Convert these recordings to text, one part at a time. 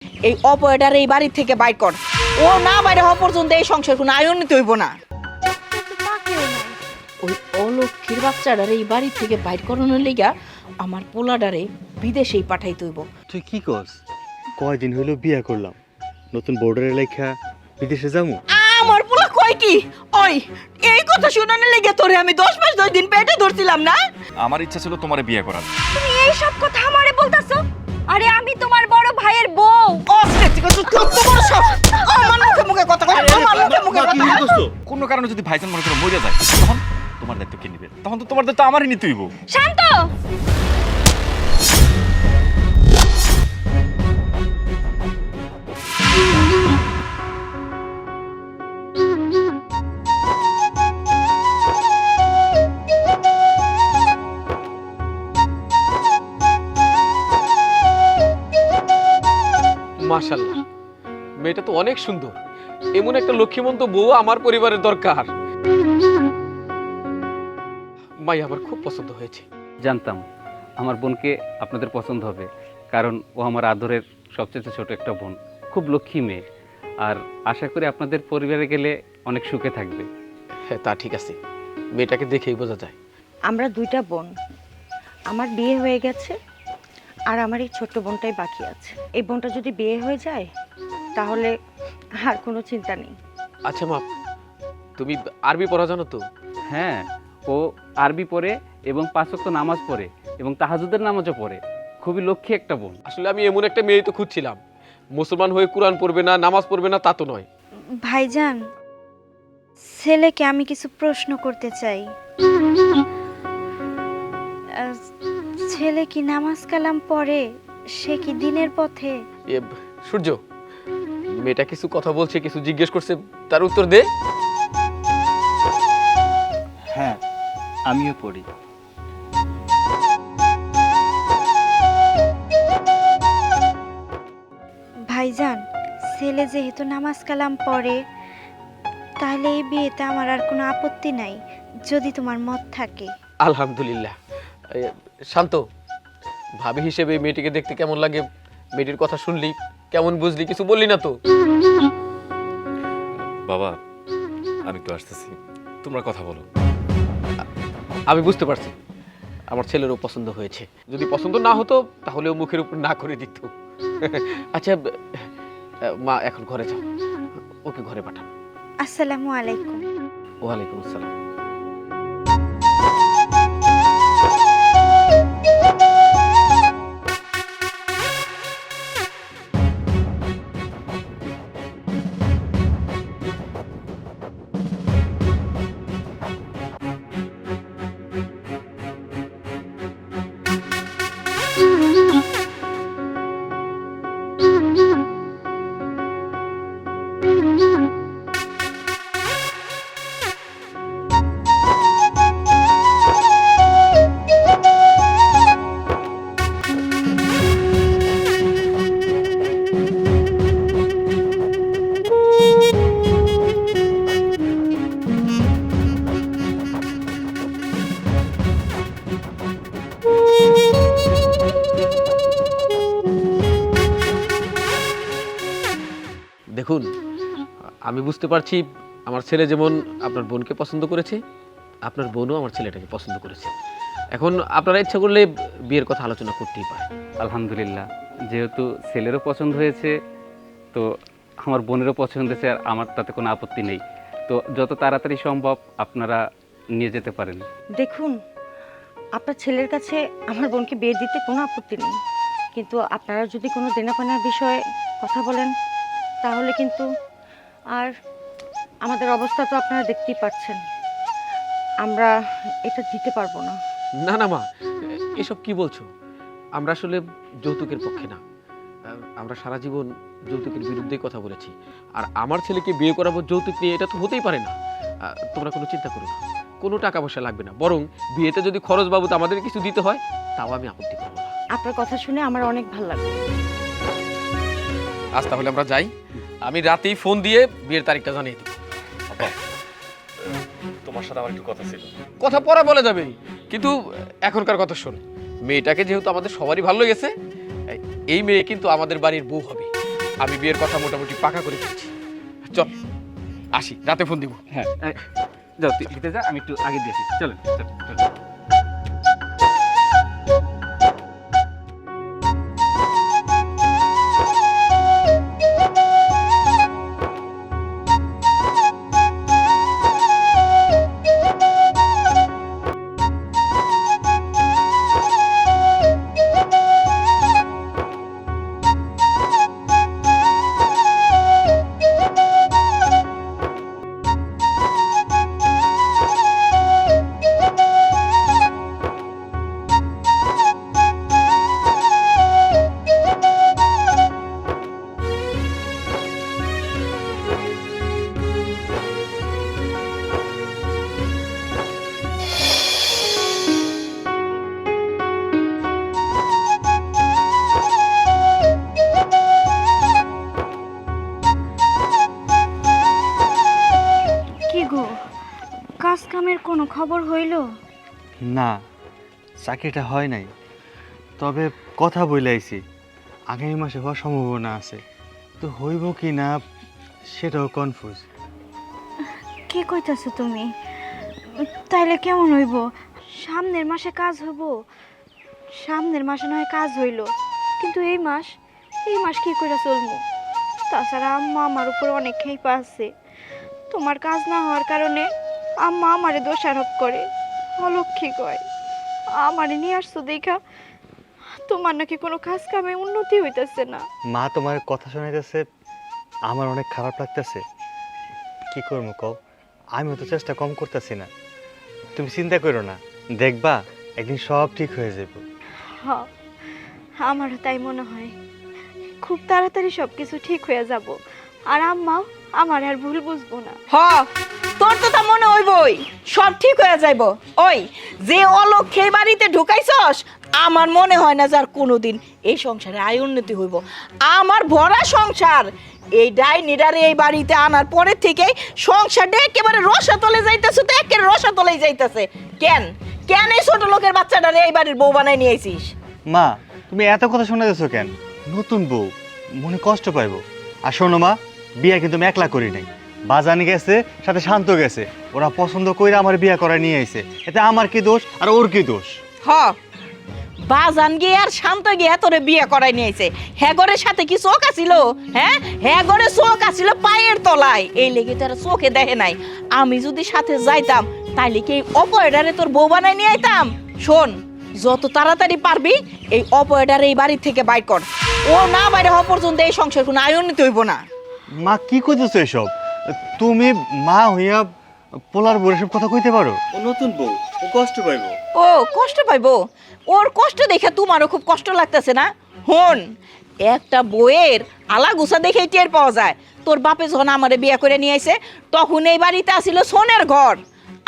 এই অপয়টার এই বাড়ি থেকে বাইর কর। ও না বাইরে হওয়া পর্যন্ত এই সংসার কোনো আয়োনিত হইব না। ওই অলক্ষীর বাচ্চাটারে এই বাড়ি থেকে বাইর করানোর লেগা আমার পোলাডারে বিদেশেই পাঠাইতে হইব। তুই কি কস? কয়দিন হইলো বিয়া করলাম, নতুন বোর্ডারের লেখা বিদেশে যাবো? আমার পোলা কয় কি? ওই এই কথা শুনানোর লেগে তোরে আমি 10 মাস 10 দিন পেটে ধরছিলাম না। আমার ইচ্ছা ছিল তোমারে বিয়ে করার। তুমি এই সব কথা আমারে বলতাছো? আরে আমি তোমার বড় ভাইয়ের বউ। আমার মুখে মুখে কথা কয়, আমার মুখে মুখে কথা কয়। কোনো কারণে যদি ভাইজান মনে করে মরে যায় তখন তোমার দায়িত্ব কে নিবে? তখন তো তোমার দায়িত্ব আমারই নিতে হইব। শান্ত। মাশাআল্লাহ, মেয়েটা তো অনেক সুন্দর। এমন একটা লক্ষ্মীমন্ত বউ আমার পরিবারের দরকার। মাই আমার খুব পছন্দ হয়েছে। জানতাম আমার বোনকে আপনাদের পছন্দ হবে, কারণ ও আমার আদরের সবচেয়ে ছোট একটা বোন, খুব লক্ষ্মী মেয়ে। আর আশা করি আপনাদের পরিবারে গেলে অনেক সুখে থাকবে। হ্যাঁ, তা ঠিক আছে, মেয়েটাকে দেখেই বোঝা যায়। আমরা দুইটা বোন, আমার বিয়ে হয়ে গেছে আর আমার এই ছোট্ট বোনটাই বাকি আছে। এই বোনটা যদি বিয়ে হয়ে যায় তাহলে আর কোনো চিন্তা নেই। আচ্ছা মা, তুমি আরবি পড়া জানো তো? হ্যাঁ, ও আরবি পড়ে এবং 5 ওয়াক্ত নামাজ পড়ে এবং তাহাজ্জুদের নামাজও পড়ে। খুবই লক্ষ্মী একটা বোন। আসলে আমি এমন একটা মেয়ে তো খুঁজছিলাম, মুসলমান হয়ে কোরআন পড়বে না, নামাজ পড়বে না, তা তো নয়। ভাইজান, ছেলেকে আমি কিছু প্রশ্ন করতে চাই। ছেলে কি নামাজ কালাম পড়ে? সে কি দিনের পথে? এ সূর্য, মেয়েটা কিছু কথা বলছে, কিছু জিজ্ঞেস করছে, তার উত্তর দে। হ্যাঁ, আমিও পড়ি। ভাইজান, ছেলে যেহেতু নামাজ কালাম পড়ে, তাহলে এই বিয়েতে আমার আর কোনো আপত্তি নাই, যদি তোমার মত থাকে। আলহামদুলিল্লাহ। শান্ত, ভাবি হিসেবে এই মেয়েটিকে দেখতে কেমন লাগে? মেয়েটির কথা শুনলি, কেমন বুঝলি? কিছু বললি না তো? বাবা, আমি তো আসতেছি, তোমরা কথা বলো। আমি বুঝতে পারছি আমার ছেলেরও পছন্দ হয়েছে। যদি পছন্দ না হতো তাহলে ও মুখের উপর না করে দিত। আচ্ছা মা, এখন ঘরে যাও, ওকে ঘরে পাঠান। আসসালামু আলাইকুম। ওয়ালাইকুম আসসালাম। দেখুন, আমি বুঝতে পারছি আমার ছেলে যেমন আপনার বোনকে পছন্দ করেছে, আপনার বোনও আমার ছেলেটাকে পছন্দ করেছে। এখন আপনারা ইচ্ছা করলে বিয়ের কথা আলোচনা করতেই পারেন। আলহামদুলিল্লাহ, যেহেতু ছেলেরও পছন্দ হয়েছে, তো আমার বোনেরও পছন্দ হয়েছে, আর আমার তাতে কোনো আপত্তি নেই। তো যত তাড়াতাড়ি সম্ভব আপনারা নিয়ে যেতে পারেন। দেখুন, আপনার ছেলের কাছে আমার বোনকে বিয়ে দিতে কোনো আপত্তি নেই, কিন্তু আপনারা যদি কোনো দেনাপানার বিষয়ে কথা বলেন তাহলে কিন্তু আর আমাদের অবস্থা তো আপনারা দেখতেই পাচ্ছেন, আমরা এটা দিতে পারবো না। না না মা, এসব কি বলছো? আমরা আসলে যৌতুকের পক্ষে না। আমরা সারা জীবন যৌতুকের বিরুদ্ধেই কথা বলেছি। আর আমার ছেলেকে বিয়ে করাবো যৌতুক নিয়ে, এটা তো হতেই পারে না। তোমরা কোনো চিন্তা করো না, কোনো টাকা পয়সা লাগবে না। বরং বিয়েতে যদি খরচ বাবদ আমাদের কিছু দিতে হয় তাও আমি আপত্তি করবো না। আপনার কথা শুনে আমার অনেক ভালো লাগবে। আজ তাহলে আমরা যাই, আমি রাতেই ফোন দিয়ে বিয়ের তারিখটা জানিয়ে দেবো। তোমার সাথে আমার একটু কথা ছিল। কথা পরে বলে যাবে, কিন্তু এখনকার কথা শোন। মেয়েটাকে যেহেতু আমাদের সবারই ভালো লেগেছে, এই মেয়ে কিন্তু আমাদের বাড়ির বউ হবে। আমি বিয়ের কথা মোটামুটি পাকা করে ফেলছি। চল আসি, রাতে ফোন দিব। হ্যাঁ যাও তুই ভিতরে যা, আমি একটু আগে দিয়েছি। চলেন চল। কি গো, কাজ কামের কোনো খবর হইল? না, চাকরিটা হয় নাই, তবে কথা বলে আইছি আগামী মাসে হওয়ার সম্ভাবনা আছে, তো হইব কি না সেটাও কনফিউজ। কি কইতাছো তুমি? তাইলে কেমন হইব? সামনের মাসে কাজ হইব? সামনের মাসে নয় কাজ হইল, কিন্তু এই মাস কি করে চলবো? তাছাড়া আম্মা আমার উপর অনেক খেপা আছে। তোমার কাজ না হওয়ার কারণে আম্মা আমারে দোষারোপ করে, অলক্ষী কয়। আমারে নিয়ে আসছো দেখা তোমার নাকি কোনো কাজ কামে উন্নতি হইতেছে না। মা তোমার কথা শোনাইতেছে, আমার অনেক খারাপ লাগতেছে। কি করবো কও, আমিও তো চেষ্টা কম করতেছি না। তুমি চিন্তা করো না, দেখবা একদিন সব ঠিক হয়ে যাবে। হ্যাঁ, আমারও তাই মনে হয়। খুব তাড়াতাড়ি সব কিছু ঠিক হয়ে যাব, আর আম্মাও আমার আর ভুল বুঝবো না। হ, তোর তো তা মনে হইবই, সব ঠিক হয়ে যাইব। ওই যে অলক্ষে বাড়িতে ঢুকাইছস, আমার মনে হয় না যার কোনোদিন এই সংসারে আয় উন্নতি হইব। আমার ভরা সংসার, এই ডাইনিটারে এই বাড়িতে আনার পরে থেকে সংসারটা একেবারে রসাতলে যাইতেছে, তো একেবারে রসাতলেই যাইতেছে। কেন কেন এই ছোট লোকের বাচ্চাটারে এই বাড়ির বউ বানাই নিয়ে আইছিস? মা তুমি এত কথা শোনাতেছো কেন? নতুন বউ মনে কষ্ট পাইব। আর শোনো মা, বিয়া কিন্তু আমি একলা করি নাই, বাজানি গেছে সাথে শান্ত গেছে, ওরা পছন্দ কইরা আমার বিয়া করা নিয়ে আইছে। এতে আমার কি দোষ আর ওর কি দোষ? হ, বাজান গিয়ে আর শান্ত গিয়ে তোরে বিয়ে করাই নিয়েছে। হ্যাগরের সাথে কি চোখ আছিল? হ্যাঁ, হ্যাগরের চোখ আছিল পায়ের তলায়, এই লেগে তারা চোখে দেখে নাই। আমি যদি সাথে যাইতাম তাইলে কি এই অপয়ডারে তোর বউ বানাই নিয়ে আইতাম? শোন, যত তাড়াতাড়ি পারবি এই অপয়ডারে এই বাড়ি থেকে বাইর কর। ও না বাইরে হওয়া পর্যন্ত এই সংসার কোনো আয়োনিত হইব না। মা কি কইতেছো এসব? তুমি মা হইয়া পোলার বউ এসব কথা কইতে পারো? ও নতুন বউ, ও কষ্ট পাইব। ও কষ্ট পাইবো? ওর কষ্ট দেখে তোমারও খুব কষ্ট লাগতেছে না? হন, একটা বইয়ের আলাগুসা দেখেই টের পাওয়া যায়। তোর বাপে যখন আমারে বিয়ে করে নিয়ে আইছে, তখন এই বাড়িতে আসিল সোনের ঘর।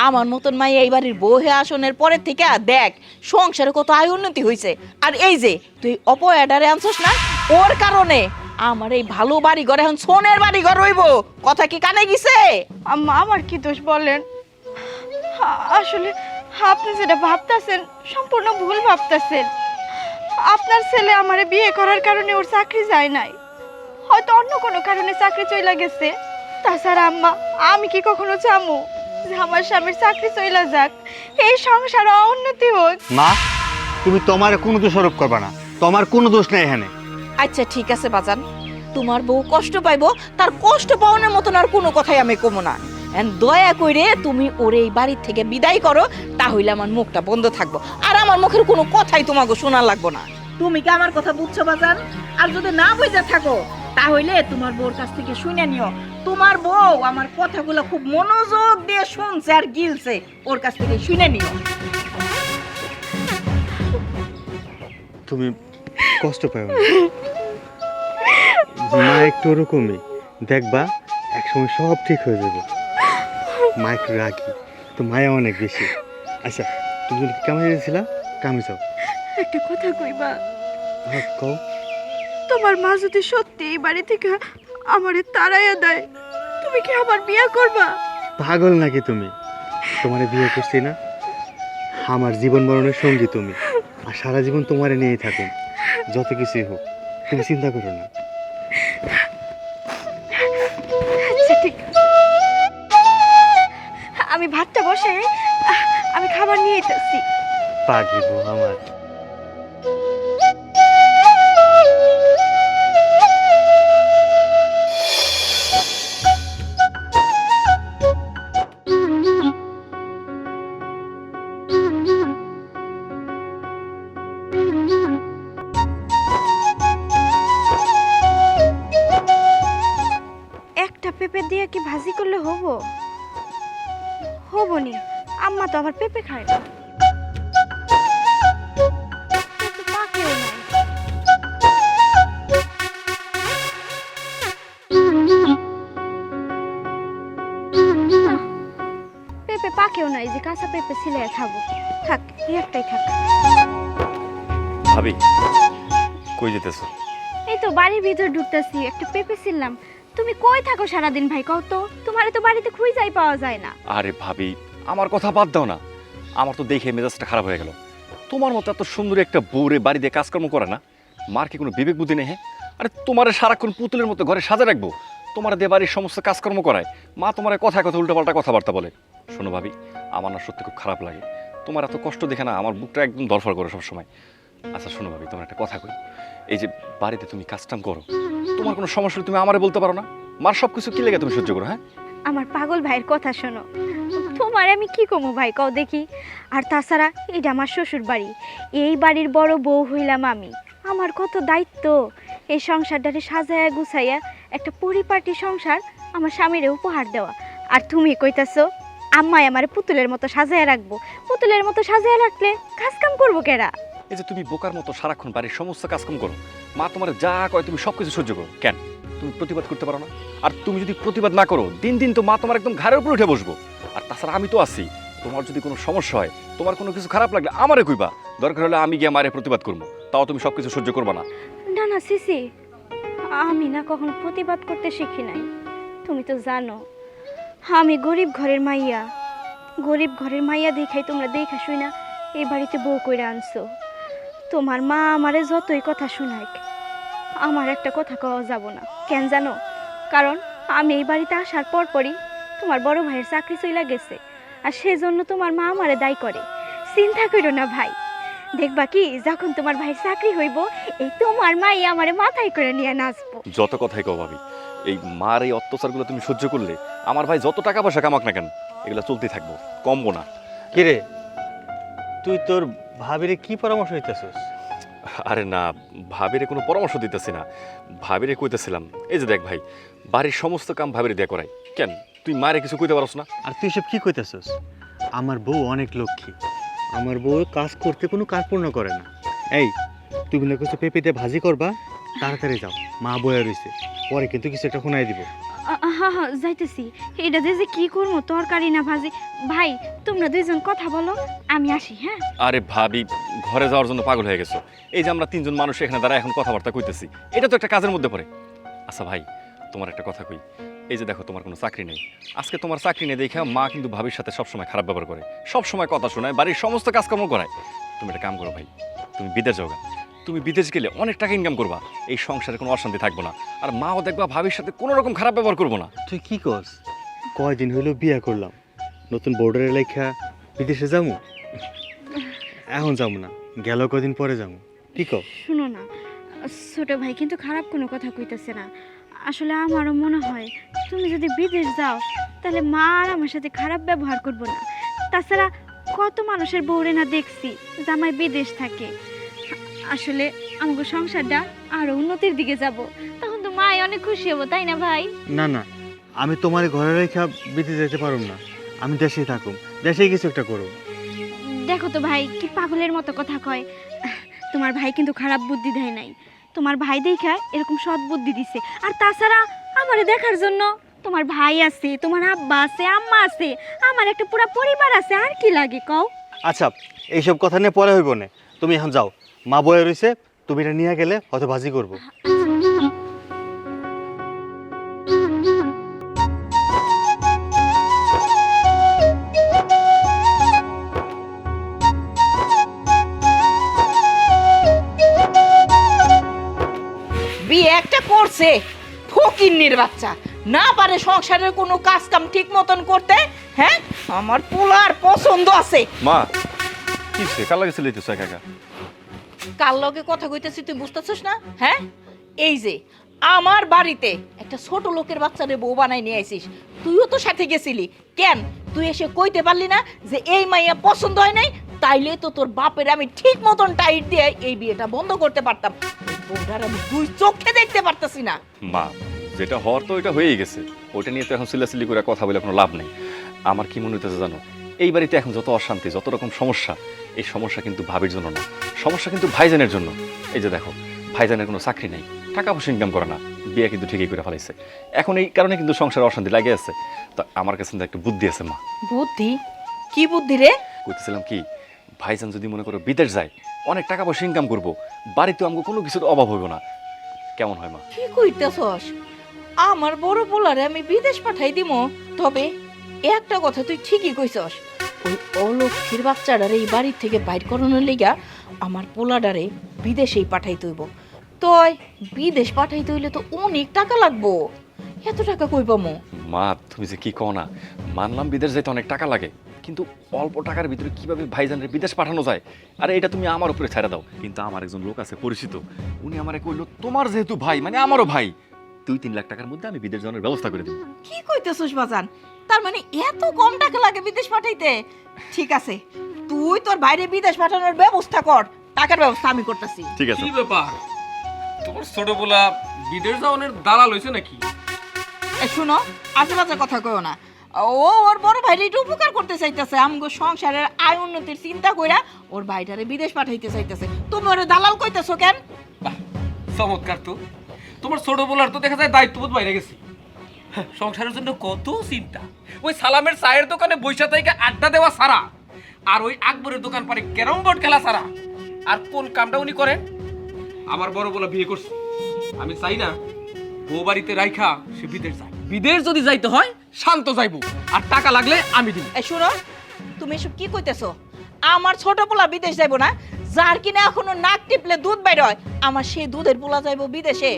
আমার মতন মাই এই বাড়ির বউ হয়ে আসনের পরের থেকে দেখ সংসারে কত আয় উন্নতি হয়েছে। আর এই যে তুই অপয়াডারে আনছস না, ওর কারণে আমার এই ভালো বাড়ি ঘর এখন সোনের বাড়ি ঘর হইব। কথা কি কানে গেছে? আম্মা, আমার কি দোষ বলেন? আসলে আপনি যেটা ভাবতেছেন সম্পূর্ণ ভুল ভাবতেছেন। আপনার ছেলে আমারে বিয়ে করার কারণে ওর চাকরি যায় নাই, হয়তো অন্য কোনো কারণে চাকরি চইলা গেছে। তাছাড়া আম্মা, আমি কি কখনো চামু যে আমার স্বামীর চাকরি চইলা যাক, এই সংসার অউন্নতি হোক? মা তুমি তোমার কোনো দোষারোপ করবা না, তোমার কোনো দোষ নেই এখানে। আচ্ছা ঠিক আছে বাজান, তোমার বউ কষ্ট পাইবো, তার কষ্ট পাওয়ানোর মতন আর কোনো কথাই আমি কমো না। দয়া করে তুমি ওর এই বাড়ির থেকে বিদায় করো, তাহলে আমার মুখটা বন্ধ থাকবো, আর আমার মুখের কোনো কথাই তোমাকে শোনা লাগবো না। তুমি কি আমার কথা বুঝছো বাজান? আর যদি না বুঝে থাকো তাহলে তোমার বউর কাছ থেকে শুনে নিও। তোমার বউ আমার কথাগুলো খুব মনোযোগ দিয়ে শুনছে আর গিলছে, ওর কাছ থেকে শুনে নিও। তুমি কষ্ট পাও না মা, একটু ওরকমই দেখবা, একসময় সব ঠিক হয়ে যাবে। মা একটু রাগি তো, মায়া অনেক বেশি। আচ্ছা তুমি কেমন গেছিলা? কামে যাও। একটা কথা কইবা? কও। তোমার মা যদি সত্যি এই বাড়ি থেকে আমারে তাড়াইয়া দেয়, তুমি কি আবার বিয়ে করবা? পাগল নাকি তুমি? তোমারে বিয়ে করছি না, আমার জীবন মরণের সঙ্গী তুমি, আর সারা জীবন তোমারে নিয়েই থাকুন, যত কিছুই হোক। তুমি চিন্তা করো না। আমি ভাতটা বসে আমি খাবার নিয়ে এসেছি। পাগলি বউ আমার। একটা পেঁপে দিয়ে কি ভাজি করলে হবো? হবনি, আম্মা তো আবার পেঁপে খায় না। পেঁপে পাকেও নাই। না, পেঁপে পাকেও নাই যে কাঁচা পেঁপে ছিলে খাবো। থাক, এই একটাই থাক। ভাবি কই যেতেছো? এই তো বাড়ির ভিতর ঢুকতেছি, একটা পেঁপে ছিলাম। তুমি কই থাকো সারাদিন ভাই, কও তো? তোমারে তো বাড়িতে খুঁজেই পাওয়া যায় না। আরে ভাবি আমার কথা বাদ দাও না, আমার তো দেখে মেজাজটা খারাপ হয়ে গেল। তোমার মতো এত সুন্দর একটা বউরে বাড়ি দিয়ে কাজকর্ম করে না, মার কি কোনো বিবেক বুদ্ধি নেই? হ্যাঁ, আরে তোমারে সারাক্ষণ পুতুলের মতো ঘরে সাজা রাখবো, তোমার দিয়ে বাড়ির সমস্ত কাজকর্ম করায়, মা তোমার কথায় কথা উল্টোপাল্টা কথাবার্তা বলে। শোনো ভাবি, আমার না সত্যি খুব খারাপ লাগে, তোমার এত কষ্ট দেখে না আমার বুকটা একদম দরফর করে সবসময়। আচ্ছা শোনো ভাবি, তোমার একটা কথা কই, এই যে বাড়িতে তুমি কাজটাম করো, তোমার কোনো সমস্যা হলে তুমি আমারে বলতে পারো না? মার সব কিছু কি লেগে তুমি সহ্য করো? হ্যাঁ, আমার পাগল ভাইয়ের কথা শোনো, তোমার আমি কি কমু ভাই, কও দেখি। আর তাছাড়া এটা আমার শ্বশুর বাড়ি, এই বাড়ির বড় বউ হইলাম আমি। আমার কত দায়িত্ব এই সংসারটারে সাজায়া গুছাইয়া একটা পরিপাটি সংসার আমার স্বামীরে উপহার দেওয়া। আর তুমি কইতাছো আম্মাই আমার পুতুলের মতো সাজায়া রাখবো? পুতুলের মতো সাজায়া রাখলে কাজ কাম করবো কেরা? এই যে তুমি বোকার মতো সারাক্ষণ বাড়ির সমস্ত কাজকাম করো, মা তোমার যা কয় তুমি সবকিছু সহ্য করো, কেন তুমি প্রতিবাদ করতে পারো না? আর তুমি যদি প্রতিবাদ না করো, দিন দিন তো মা তোমার একদম ঘাড়ের উপরে উঠে বসবো। আর তাছাড়া আমি তো আছি, তোমার যদি কোনো সমস্যা হয়, তোমার কোনো কিছু খারাপ লাগলে আমারে কইবা, দরকার হলে আমি গিয়ে মারে প্রতিবাদ করবো, তাও তুমি সবকিছু সহ্য করবা না। না না সিসি, আমি না কখনো প্রতিবাদ করতে শিখি নাই। তুমি তো জানো আমি গরিব ঘরের মাইয়া, গরিব ঘরের মাইয়া দেখাই তোমরা দেখা শুই না এই বাড়িতে বউ কইরা আনছো। তোমার মা আমারে যতই কথা শোনাক, আমার একটা কথা কওয়া যাব না। কেন জানো? কারণ আমি এই বাড়িতে আসার পরই তোমার বড় ভাইয়ের চাকরি চইলা গেছে, আর সেজন্য তোমার মা আমারে দায়ী করে। চিন্তা করো না ভাই, দেখবা কি যখন তোমার ভাইয়ের চাকরি হইব, এই তোমার মাই আমারে মাথায় করে নিয়ে নাচবো। যত কথাই কও ভাবি, এই মার এই অত্যাচারগুলো তুমি সহ্য করলে আমার ভাই যত টাকা পয়সা কামাক না কেন, এগুলো চলতেই থাকবো, কমবো না। কিরে, তুই তোর ভাবিরে কি পরামর্শ দিতেছিস? আরে না, ভাবিরে কোনো পরামর্শ দিতেছি না, ভাবিরে কইতেছিলাম এই যে দেখ ভাই, বাড়ির সমস্ত কাম ভাবিরে দেয়া করাই, কেন তুই মারে কিছু কইতে পারছ না? আর তুই সব কি কইতেছিস? আমার বউ অনেক লক্ষ্মী, আমার বউ কাজ করতে কোনো কার্পণ্য করে না। এই তুমি না কিছু পেঁপে দিয়ে ভাজি করবা, তাড়াতাড়ি যাও, মা বয়ে রইছে, পরে কিন্তু কিছু একটা শোনাই দিব। হ্যাঁ হ্যাঁ যাইতেছি। এটা দিয়ে যে কি করবো, তরকারি না ভাজি? ভাই তোমরা দুইজন কথা বলো, আমি আসি। হ্যাঁ আরে ভাবি, ঘরে যাওয়ার জন্য পাগল হয়ে গেছো? এই যে আমরা তিনজন মানুষ এখানে দাঁড়া এখন কথাবার্তা কইতেছি, এটা তো একটা কাজের মধ্যে পড়ে। আচ্ছা ভাই, তোমার একটা কথা কই, এই যে দেখো তোমার কোনো চাকরি নেই, আজকে তোমার চাকরি নেই দেখে মা কিন্তু ভাবির সাথে সবসময় খারাপ ব্যবহার করে, সবসময় কথা শোনায়, বাড়ির সমস্ত কাজকর্ম করায়। তুমি একটা কাম করো ভাই, তুমি বিদেশ যাও, তুমি বিদেশ গেলে অনেক টাকা ইনকাম করবা, এই সংসারে কোনো অশান্তি থাকবো না, আর মাও দেখবা ভাবির সাথে কোনো রকম খারাপ ব্যবহার করবো না। তুই কি কস? কয়দিন হইলো বিয়া করলাম, নতুন বোর্ডারে লেখা বিদেশে যাবো? এখন যাবো না, গেল কদিন পরে যাবো। কি কও? শুনো না, ছোট ভাই কিন্তু খারাপ কোনো কথা কইতেছে না। আসলে আমারও মনে হয় তুমি যদি বিদেশ যাও তাহলে মা আর আমার সাথে খারাপ ব্যবহার করবো না। তাছাড়া কত মানুষের বউরে না দেখছি জামাই বিদেশ থাকে। আসলে আমাকে সংসারটা আরো উন্নতির দিকে যাব, তখন তো মাই অনেক খুশি হবো, তাই না ভাই? না না, আমি তোমার ঘরে রেখা বিদেশে যেতে পারুম না, আমি দেশেই থাকুম, দেশেই কিছু একটা করব। দেখো তো ভাই কি পাগলের মতো কথা কয়। তোমার ভাই কিন্তু খারাপ বুদ্ধি দেয় নাই, তোমার ভাই দেখা এরকম সৎ বুদ্ধি দিছে। আর তাছাড়া আমারে দেখার জন্য তোমার ভাই আছে, তোমার আব্বা আছে, আম্মা আছে, আমার একটা পুরো পরিবার আছে, আর কি লাগে কও? আচ্ছা, এইসব কথা নিয়ে পরে হইব না, তুমি এখন যাও, মা বয়ে রইছে, তুমি এটা নিয়ে গেলে হয়তো ভাজি করবো। বিয়ে একটা করছে ফকিন্নির বাচ্চা, না পারে সংসারের কোনো কাজ কাম ঠিক মতন করতে। হ্যাঁ, আমার পোলার পছন্দ আছে। মা কি সে কার লাগে ছেলে একা একা? কার লগে কথা কইতেছি তুই বুঝতেছিস না? হ্যাঁ, এই যে আমার বাড়িতে একটা ছোট লোকের বাচ্চারে বউ বানাই নিয়ে আইছিস, তুইও তো সাথে গেছিলি। কেন তুই এসে কইতে পারলি না যে এই মাইয়া পছন্দ হয় নাই? তাইলে তো তোর বাপের আমি ঠিক মতন টাইট দিয়ে এই বিয়েটা বন্ধ করতে পারতাম। ওই বউটার আমি দুই চোখে দেখতে পারতাছি না। মা যেটা হওয়ার তো ওইটা হয়েই গেছে, ওইটা নিয়ে তো এখন সিলাসিলি করে কথা বলে কোনো লাভ নেই। আমার কি মনে হইতেছে জানো, এই বাড়িতে এখন যত অশান্তি, যত রকম সমস্যা, এই সমস্যা কিন্তু ভাবির জন্য না, সমস্যা কিন্তু ভাইজানের জন্য। এই যে দেখো, ভাইজানের কোনো চাকরি নেই, টাকা পয়সা ইনকাম করে না, বিয়ে কিন্তু ঠিকই করে ফেলাইছে। এখন এই কারণে কিন্তু সংসারে অশান্তি লাগে আছে। তো আমার কাছে কিন্তু একটা বুদ্ধি আছে মা। বুদ্ধি? কি বুদ্ধি রে? কইতেছিলাম কি, ভাইজান যদি মনে করো বিদেশ যায়, অনেক টাকা পয়সা ইনকাম করবো, বাড়িতে আমাকে কোনো কিছুর অভাব হইব না। কেমন হয় মা? কি কইতেছস? আমার বড় পোলারে আমি বিদেশ পাঠাই দিমু। তবে একটা কথা তুই ঠিকই কইছস, ওই অলক্ষীর বাচ্চাটারে এই বাড়ির থেকে বাইর করানোর লিগা আমার পোলাডারে বিদেশেই পাঠাইতে হইব। তই বিদেশ পাঠাইতে হইলে তো অনেক টাকা লাগবো। এত টাকা কই পামু? মা তুমি যে কি কও না, মানলাম বিদেশ যাইতে অনেক টাকা লাগে, কিন্তু অল্প টাকার ভিতরে কিভাবে ভাইজানের বিদেশ পাঠানো যায়? আরে এটা তুমি আমার উপরে ছেড়ে দাও। কিন্তু আমার একজন লোক আছে পরিচিত, উনি আমারে কইলো তোমার যেহেতু ভাই মানে আমারও ভাই, 2-3 লাখ টাকার মধ্যে আমি বিদেশ যাওয়ার ব্যবস্থা করে দেব। কি কইতেছস বাজান? তার মানে এত কম টাকা লাগে বিদেশ পাঠাইতে? ঠিক আছে, তুই তোর বাইরে বিদেশ পাঠানোর ব্যবস্থা কর, টাকার ব্যবস্থা আমি করতেছি। ঠিক আছে। কি ব্যাপার, তোমার ছোট বলা বিদেশ যাওয়ানের দালাল হইছে নাকি? শুনো, আশেপাশে কথা কইও না। ও ওর বড় ভাইরে একটু উপকার করতে চাইতেছে, আমগো সংসারের আয় উন্নতির চিন্তা কইরা ওর ভাইটারে বিদেশ পাঠাইতে চাইতেছে। তুমি ওরে দালাল কইতেছো কেন? বাহ, চমৎকার তো। তোমার ছোট বলার তো দেখা যায় দায়িত্ববোধ বাইরে গেছে। সংসারের জন্য কত চিন্তা। ওই সালামের চায়ের দোকানে বৈশা থেকে আড্ডা দেওয়া ছাড়া, আর ওই আকবরের দোকান পারে ক্যারম বোর্ড খেলা ছাড়া আর কোন কামটা উনি করেন? আমার বড় বলা বিয়ে করছে, আমি চাই না বউ বাড়িতে রাইখা সে বিদেশ যায়। বিদেশ যদি যাইতে হয় শান্ত যাইবো, আর টাকা লাগলে আমি দিব। এই শুনো, তুমি এসব কি কইতেছো? আমার ছোট পোলা বিদেশ যাইবো না? যার কিনা এখনো নাক টিপলে দুধ বাইর হয়, আমার সেই দুধের পোলা যাইবো বিদেশে?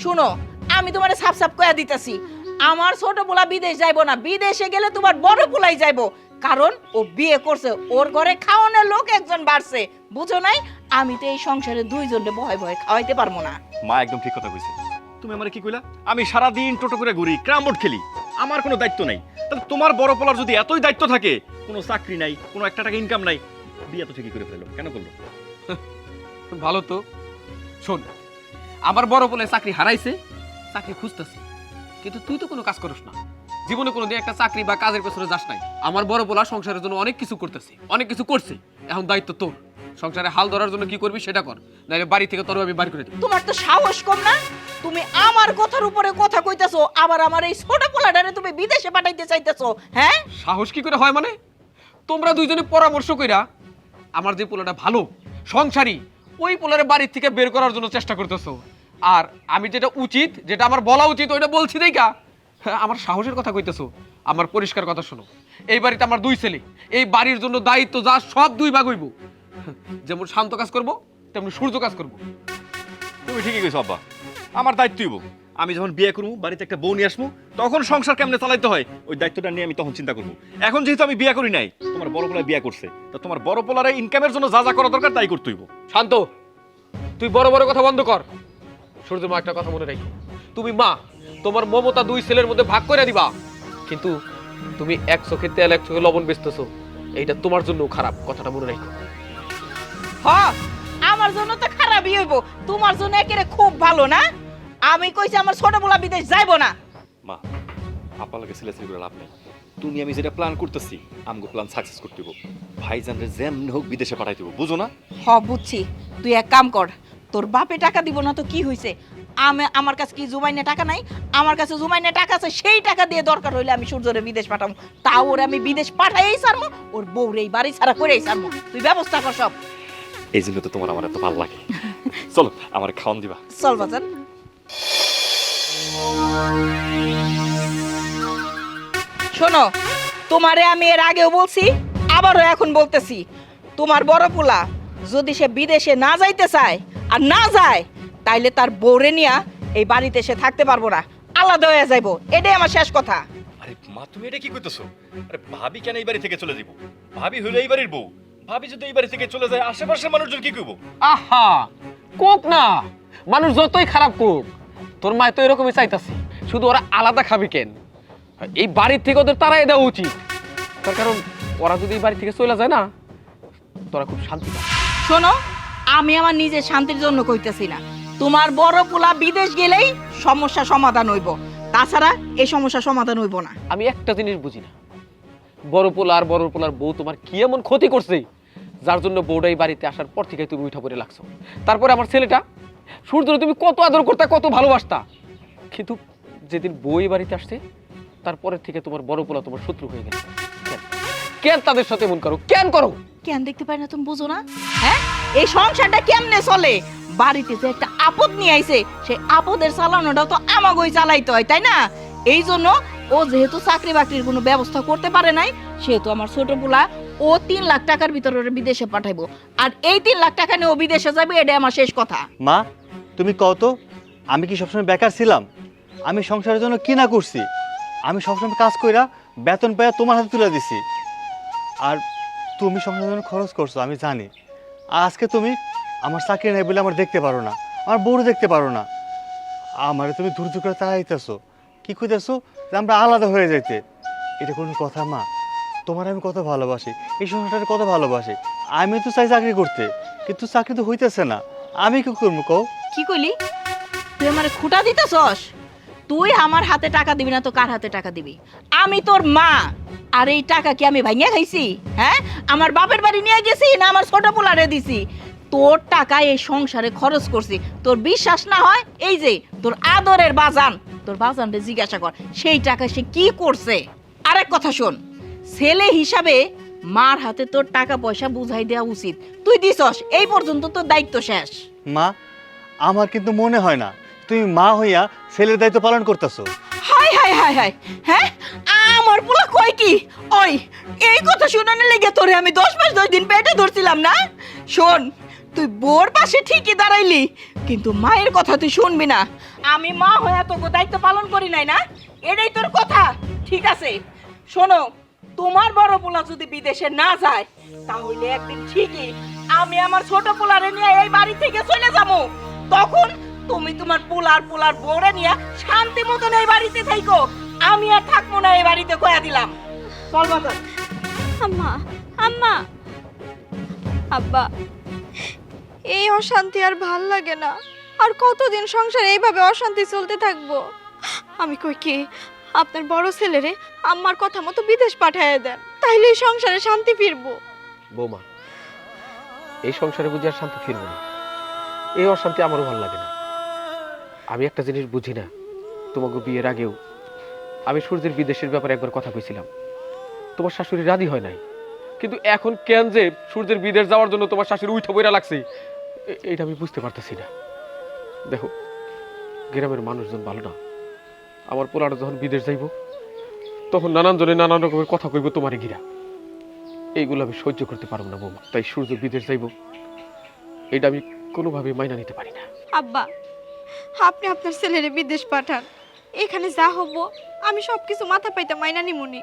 শুনো, আমি তোমারে সাপ সাপ কয়া দিতেছি, আমার ছোট পোলা বিদেশ যাইবো না। বিদেশে গেলে তোমার বড় পোলাই যাইবো, কারণ ও বিয়ে করছে, ওর ঘরে খাওয়ানোর লোক একজন বাড়ছে, বুঝো নাই? আমি তো এই সংসারে দুইজনে ভয় ভয় খাওয়াইতে পারবো না। মা একদম ঠিক কথা কইছে। তুমি আমারে কি কইলা? আমি সারা দিন টোটো করে ঘুরি, ক্যারম বোর্ড খেলি, আমার কোনো দায়িত্ব নাই। তাহলে তোমার বড় পোলার যদি এতই দায়িত্ব থাকে, কোনো চাকরি নাই, কোনো একটা টাকা ইনকাম নাই, বিয়ে তো ঠিকই করে ফেললো, কেন করলো? ভালো তো। শোন, আমার বড় বলে চাকরি হারাইছে, চাকরি খুঁজতেছে, কিন্তু তুই তো কোনো কাজ করিস না, জীবনে কোনোদিন একটা চাকরি বা কাজের পেছনে যাস নাই। আমার বড় বলা সংসারের জন্য অনেক কিছু করতেছে, অনেক কিছু করছে, এখন দায়িত্ব তোর। সংসারে হাল ধরার জন্য কি করবি সেটা কর, নাইলে বাড়ি থেকে তোর আমি বাড়ি করে দেব। তোমার তো সাহস কম না? তুমি আমার কথার উপরে কথা কইতেছো, আবার আমার এই ছোট পোলাটারে তুমি বিদেশে পাঠাইতে চাইতেছো? হ্যাঁ, সাহস কি করে হয় মানে? তোমরা দুইজনে পরামর্শ কইরা আমার যে পোলাটা ভালো সংসারী, ওই পোলারে বাড়ির থেকে বের করার জন্য চেষ্টা করতেছো। আর আমি যেটা উচিত, যেটা আমার বলা উচিত, ওইটা বলছি দেখা আমার সাহসের কথা কইতেছো। আমার পরিষ্কার কথা শোনো, এই বাড়িতে আমার 2 ছেলে, এই বাড়ির জন্য দায়িত্ব যা সব 2 ভাগ হইব। যেমন শান্ত কাজ করব, তেমন সূর্য কাজ করব। তুমি ঠিকই কইছো আব্বা, আমার দায়িত্বই বউ। আমি যখন বিয়ে করবো, বাড়িতে একটা বউ নিয়ে আসবো, তখন সংসার কেমনে চালাইতে হয় ওই দায়িত্বটা নিয়ে আমি তখন চিন্তা করবো। এখন যেহেতু আমি বিয়ে করি নাই, তোমার বড় পোলা বিয়ে করছে, তো তোমার বড় পোলারে ইনকামের জন্য যা যা করা দরকার তাই করতে হইব। শান্ত, তুই বড় বড় কথা বন্ধ কর। সূর্য মা, একটা কথা মনে রাখো, তুমি মা, তোমার মমতা 2 ছেলের মধ্যে ভাগ করে দিবা, কিন্তু তুমি এক চোখে তেল এক চোখে লবণ বেচতেছো, এইটা তোমার জন্য খারাপ, কথাটা মনে রাখো। হ্যাঁ, আমার জন্য তো খারাপই হইব, তোমার জন্য একেবারে খুব ভালো না? আমি কইছি আমার ছোট পোলা বিদেশ যাইবো না। মা, আপা লাগে সিলেসিলি করে লাভ নেই। তুমি আমি যেটা প্ল্যান করতেছি, আমগো প্ল্যান সাকসেস করতে হইব। ভাইজানরে যেমন হোক বিদেশে পাঠাইতে হইব, বুঝো না? বুঝছি। তুই এক কাম কর, তোর বাপে টাকা দিব না তো কি হইছে? আমার কাছে কি জুমাইনে টাকা নাই? আমার কাছে জুমাইনে টাকা আছে, সেই টাকা দিয়ে দরকার হইলে আমি সূর্যরে বিদেশ পাঠাবো। তাও ওরে আমি বিদেশ পাঠাইই ছাড়বো, ওর বউরে এই বাড়ি ছাড়া করেই ছাড়বো। তুই ব্যবস্থা কর সব। এই জন্য তো তোমার আমার এত ভালো লাগে। চলো, আমার খাওয়ান দিবা। চল বাজান। শোনো, তোমারে আমি এর আগেও বলছি, আবারও এখন বলতেছি, তোমার বড় পোলা যদি সে বিদেশে না যাইতে চায় আর না যায়, তাইলে তার বউরে নিয়া এই বাড়িতে সে থাকতে পারবো না, আলাদা হয়ে যাইবো। এটাই আমার শেষ কথা। আরে মা তুমি এটা কি করতেছো? আরে ভাবি কেন এই বাড়ি থেকে চলে যাব? ভাবি হলো এই বাড়ির বউ। ভাবি যদি এই বাড়ি থেকে চলে যায় আশেপাশের মানুষজন কি করবো? আহা কোক না, মানুষ যতই খারাপ কোক, তোর মায় তো এরকমই চাইতাছে, শুধু ওরা আলাদা খাবি কেন? এই বাড়ির থেকে ওদের তাড়াই দেওয়া উচিত। তার কারণ ওরা যদি এই বাড়ি থেকে চলে যায় না, তোরা খুব শান্তি পাবি। শোনো, আমি আমার নিজের শান্তির জন্য কইতেছি না, তোমার বড় পোলা বিদেশ গেলেই সমস্যা সমাধান হইব, তাছাড়া এই সমস্যা সমাধান হইব না। আমি একটা জিনিস বুঝি না, বড় পোলা আর বড় পোলার বউ তোমার কি এমন ক্ষতি করছে যার জন্য বউটা এই বাড়িতে আসার পর থেকে তুমি উঠা পড়ে লাগছো? তারপরে আমার ছেলেটা সূর্য তুমি কত আদর করতে, কত ভালোবাসতা, কিন্তু যেদিন বউ এই বাড়িতে আসছে তারপরের থেকে তোমার বড় পোলা তোমার শত্রু হয়ে গেছে। কেন কেন তাদের সাথে এমন করো, কেন করো? কেন দেখতে পাই না তুমি বুঝো না? হ্যাঁ, এই সংসারটা কেমনে চলে? বাড়িতে যে একটা আপদ নিয়ে আইছে, সেই আপদের চালানোটা তো আমাগোই চালাইতে হয়, তাই না? এই জন্য ও যেহেতু চাকরি বাকরির কোনো ব্যবস্থা করতে পারে নাই, সেহেতু আমার ছোট পোলা ও 3 লাখ টাকার ভিতরে ওরে বিদেশে পাঠাইবো, আর এই 3 লাখ টাকা নিয়ে ও বিদেশে যাবে, এটাই আমার শেষ কথা। মা তুমি কত, আমি কি সবসময় বেকার ছিলাম? আমি সংসারের জন্য কি না করছি? আমি সবসময় কাজ কইরা বেতন পাইয়া তোমার হাতে তুলে দিছি, আর তুমি সংসারের জন্য খরচ করছো আমি জানি। আজকে তুমি আমার চাকরি নেই বলে আমার দেখতে পারো না, আমার বউরে দেখতে পারো না, আমারে তুমি দূর দূর করে তাড়াইতেছো, কি কইতেছো যে আমরা আলাদা হয়ে যাইতে। এটা কোনো কথা মা? তোমার আমি কত ভালোবাসি, এই সংসারটা কত ভালোবাসি, আমি তো চাই চাকরি করতে, কিন্তু চাকরি তো হইতেছে না, আমি কি করবো কও? কি কইলি? তুই আমারে খুঁটা দিতেছস? তুই আমার হাতে টাকা দিবি না তো কার হাতে টাকা দিবি? আমি তোর মা, আর এই টাকা কি আমি ভাঙিয়া খাইছি? হ্যাঁ, আমার বাপের বাড়ি নিয়ে গেছি না আমার ছোট পোলারে দিছি? তোর টাকা এই সংসারে খরচ করছি, তোর বিশ্বাস না হয় এই যে তোর আদরের বাজান, তোর বাজানরে জিজ্ঞাসা কর সেই টাকা সে কি করছে। আরেক কথা শোন, ছেলে হিসাবে মার হাতে তোর টাকা পয়সা বুঝাই দেওয়া উচিত, তুই দিছস, এই পর্যন্ত তোর দায়িত্ব শেষ। মা আমার কিন্তু মনে হয় না তুমি মা হইয়া ছেলের দায়িত্ব পালন করতেছো। হাই হাই হাই হাই, হ্যাঁ আমার পোলা কয় কি? ওই এই কথা শুনানোর লেগে তোরে আমি 10 মাস 10 দিন পেটে ধরছিলাম না? শোন, তুই বোর পাশে ঠিকই দাঁড়াইলি, কিন্তু মায়ের কথা তুই শুনবি না। আমি মা হয়ে তোকে দায়িত্ব পালন করি নাই না, এটাই তোর কথা? ঠিক আছে শোনো, তোমার বড় পোলা যদি বিদেশে না যায়, তাহলে একদিন ঠিকই আমি আমার ছোট পোলারে নিয়ে এই বাড়ি থেকে চলে যাবো। তখন তুমি তোমার পোলার বউরে নিয়ে শান্তি মতন এই বাড়িতে থাইকো, আমি আর থাকবো না এই বাড়িতে, কয়া দিলাম। চল বাবা। আম্মা, আম্মা, আব্বা, এই অশান্তি আর ভাল লাগে না। আর কতদিন সংসারে এইভাবে অশান্তি চলতে থাকবো? আমি কই কি, আপনার বড় ছেলেরে আম্মার কথা মতো বিদেশ পাঠায় দেন, তাইলে এই সংসারে শান্তি ফিরবো। বৌমা, এই সংসারে বুঝি আর শান্তি ফিরবো না? এই অশান্তি আমারও ভালো লাগে না। আমি একটা জিনিস বুঝি না, তোমাকে বিয়ের আগেও আমি সূর্যের বিদেশের ব্যাপারে একবার কথা কইছিলাম, তোমার শাশুড়ি রাজি হয় নাই, কিন্তু এখন কেন যে সূর্যের বিদেশ যাওয়ার জন্য তোমার শাশুড়ি উঠে বইরা লাগছে, এইটা আমি বুঝতে পারতেছি না। দেখো, গ্রামের মানুষজন ভালো না, আমার পোলাটা যখন বিদেশ যাইব তখন নানান জনে নানান রকমের কথা কইব তোমারই ঘিরা, এইগুলো আমি সহ্য করতে পারবো না বৌমা। তাই সূর্য বিদেশ যাইব এটা আমি কোনোভাবে মাইনা নিতে পারি না। আব্বা, আপনি আপনার ছেলেরে বিদেশ পাঠান, এখানে যা হবো আমি সবকিছু মাথা পাইতে মাইনা নিমুনি,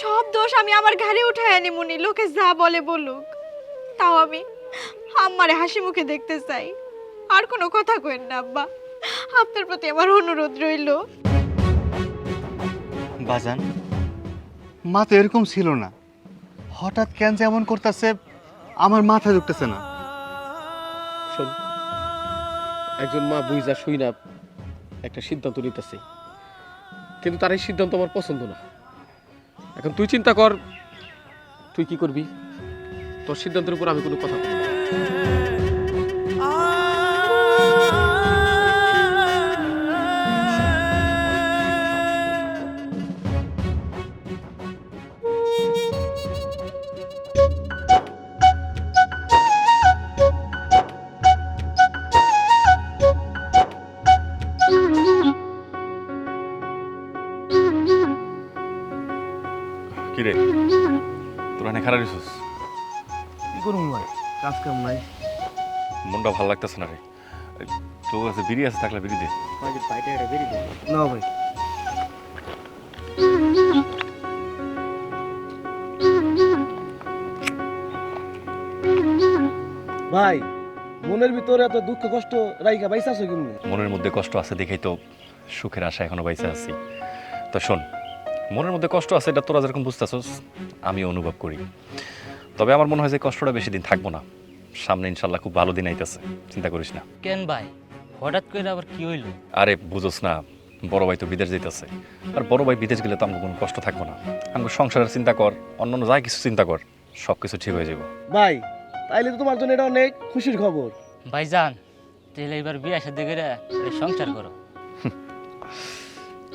সব দোষ আমি আমার ঘাড়ে উঠায় নিমুনি, লোকে যা বলে বলুক, তাও আমি আমারে হাসি মুখে দেখতে চাই। আর কোনো কথা কইেন না আব্বা, আপনার প্রতি আমার অনুরোধ রইল। বাজান, মা তো এরকম ছিল না, হঠাৎ কেন যে এমন করতেছে আমার মাথা ঢুকতেছে না। শোন, একজন মা বুঝা শুই না একটা সিদ্ধান্ত নিতেছে, কিন্তু তার এই সিদ্ধান্ত আমার পছন্দ না। এখন তুই চিন্তা কর তুই কি করবি, তোর সিদ্ধান্তের উপর আমি কোনো কথা বলবো না। কিরে তোরা এখানে খারাপ রিসোস কি করুন ভাই, কাজ কাম নাই। মনটা ভালো লাগতেছে না রে। তোর কাছে বিড়ি আছে, থাকলে বিড়ি দে। না ভাই, ভাই মনের ভিতরে এত দুঃখ কষ্ট রাইকা বাইসা আছো কেমনে? মনের মধ্যে কষ্ট আছে দেখেই তো সুখের আশা এখনো বাইসে আছি। তো শোন, মনের মধ্যে কষ্ট আছে এটা তোরা যেরকম বুঝতেছস আমি অনুভব করি। তবে আমার মনে হয় যে কষ্টটা বেশি দিন থাকবো না, সামনে ইনশাল্লাহ খুব ভালো দিন আইতেছে, চিন্তা করিস না। কেন ভাই হঠাৎ করে আবার কি হইলো? আরে বুঝোস না, বড় ভাই তো বিদেশ যেতেছে, আর বড় ভাই বিদেশ গেলে তো আমার কোনো কষ্ট থাকবো না। আমার সংসারের চিন্তা কর, অন্যান্য যা কিছু চিন্তা কর, সব কিছু ঠিক হয়ে যাবো। ভাই তাইলে তো তোমার জন্য এটা অনেক খুশির খবর। ভাইজান তাহলে এবার বিয়ে সাথে করে সংসার করো।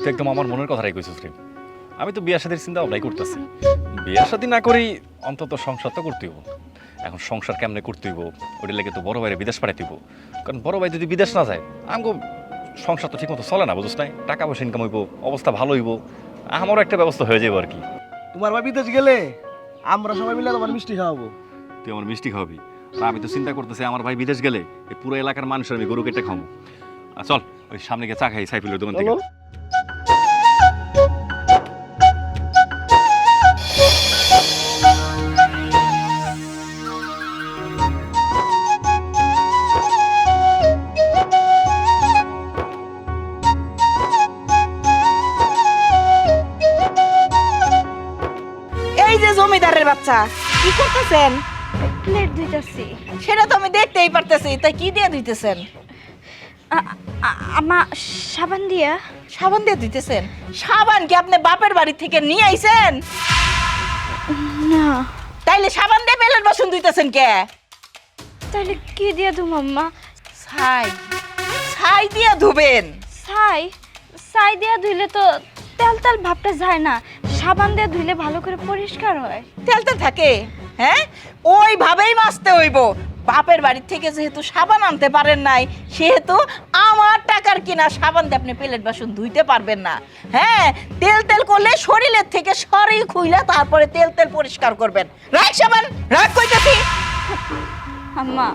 তুই একদম আমার মনের কথাটাই কইছিস রে। আমি তো বিয়ের সাথে চিন্তা ভাবনাই করতেছি, বিয়ের সাথে না করি অন্তত সংসার তো করতে হইব। এখন সংসার কেমনে করতে হইব ওটা লেগে তো বড় ভাইরে বিদেশ পাঠাইতে হইব, কারণ বড় ভাই যদি বিদেশ না যায় আমগো সংসার তো ঠিক মতো চলে না, বুঝছ নাই? টাকা পয়সা ইনকাম হইব, অবস্থা ভালো হইব, আমারও একটা ব্যবস্থা হয়ে যাবো আর কি। তোমার ভাই বিদেশ গেলে আমরা সবাই মিলে তোমার মিষ্টি খাওয়াবো। তুই আমার মিষ্টি খাওয়াবি, আর আমি তো চিন্তা করতেছি আমার ভাই বিদেশ গেলে এই পুরো এলাকার মানুষের আমি গরু কেটে খাবো। আর চল ওই সামনে গিয়ে চা খাই সাইফুলের দোকান থেকে। চলো। এই যে জমিদারের বাচ্চা, কি করতেছেন? প্লেট ধুইতাছি। সেটা তো আমি দেখতেই পারতেছি, তাই কি দিয়ে দিতেছেন? আমা সাবান দিয়া। সাবান দিয়ে দিতেছেন? সাবান কি আপনি বাপের বাড়ি থেকে নিয়ে আইছেন? না তাইলে সাবান দিয়ে প্লেট বাসন ধুইতেছেন কে? তাইলে কি দিয়া ধুম আম্মা? ছাই, ছাই দিয়ে ধুবেন। ছাই ছাই দিয়া ধুইলে তো তেল তেল ভাবটা যায় না, সাবান দিয়ে ধুইলে ভালো করে পরিষ্কার হয়। তেলতে থাকে, হ্যাঁ ওইভাবেই মাজতে হইব। বাপের বাড়ি থেকে যেহেতু সাবান আনতে পারেন নাই, সেহেতু আমার টাকার কিনা সাবান দিয়ে আপনি প্লেট বাসন ধুইতে পারবেন না। হ্যাঁ, তেল তেল করলে শরীরের থেকে শরীর খুইলা তারপরে তেল তেল পরিষ্কার করবেন। রাখ সাবান, রাখ কইতাছি। আম্মা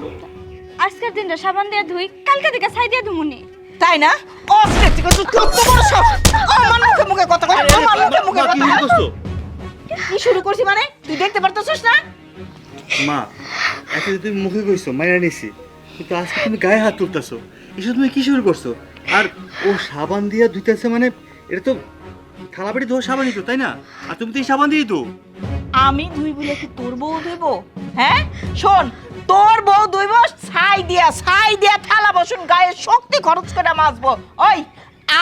আজকের দিনটা সাবান দিয়ে ধুই, কালকে থেকে ছাই দিয়ে ধুমুনি। তাই না? অস্ট্রেট থেকে তুই কত বড় সব আমার মুখে মুখে কথা কয়, আমার মুখে মুখে কথা কয়। কি শুরু করছি মানে? তুই দেখতে পারতেছিস না? মা, এখন তুমি মুখে কইছো মাইরা নিছি, কিন্তু আজকে তুমি গায়ে হাত তুলতেছো, এসব তুমি কি শুরু করছো? আর ও সাবান দিয়া ধুইতেছে মানে এটা তো থালাবাড়ি ধোয়া সাবানই তো, তাই না? আর তুমি তো এই সাবান দিয়েই তো। আমি ধুই বলে কি তোর বউ ধুইব? হ্যাঁ শোন, তোর বউ ধুইব ছাই দিয়া থালা বাসন গায়ে শক্তি খরচ করে মাজবো। ওই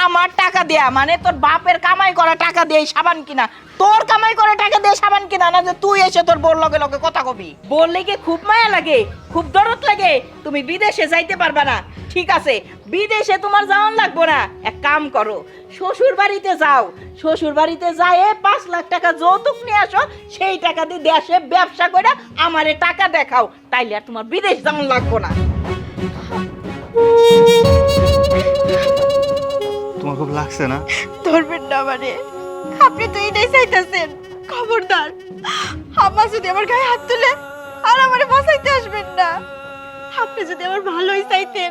আমার টাকা দেয়া মানে তোর বাপের কামাই করা টাকা দিয়ে সাবান কিনা, তোর কামাই করা টাকা দিয়ে সাবান কিনা না যে তুই এসে তোর বোর লগে লগে কথা কবি। বললে কি খুব মায়া লাগে, খুব দরদ লাগে, তুমি বিদেশে যাইতে পারবা না। ঠিক আছে, বিদেশে তোমার যাওয়ান লাগবো না। এক কাম করো, শ্বশুর বাড়িতে যাও, শ্বশুর বাড়িতে যাই 5 লাখ টাকা যৌতুক নিয়ে আসো, সেই টাকা দিয়ে দেশে ব্যবসা করে আমারে টাকা দেখাও, তাইলে আর তোমার বিদেশ যাওয়ান লাগবো না। তোমার খুব লাগছে না? ধরবেন না মানে, আপনি তো এটাই চাইতেছেন। খবরদার, আম্মা যদি আমার গায়ে হাত তুলে আর আমারে বাঁচাইতে আসবেন না। আপনি যদি আমার ভালোই চাইতেন,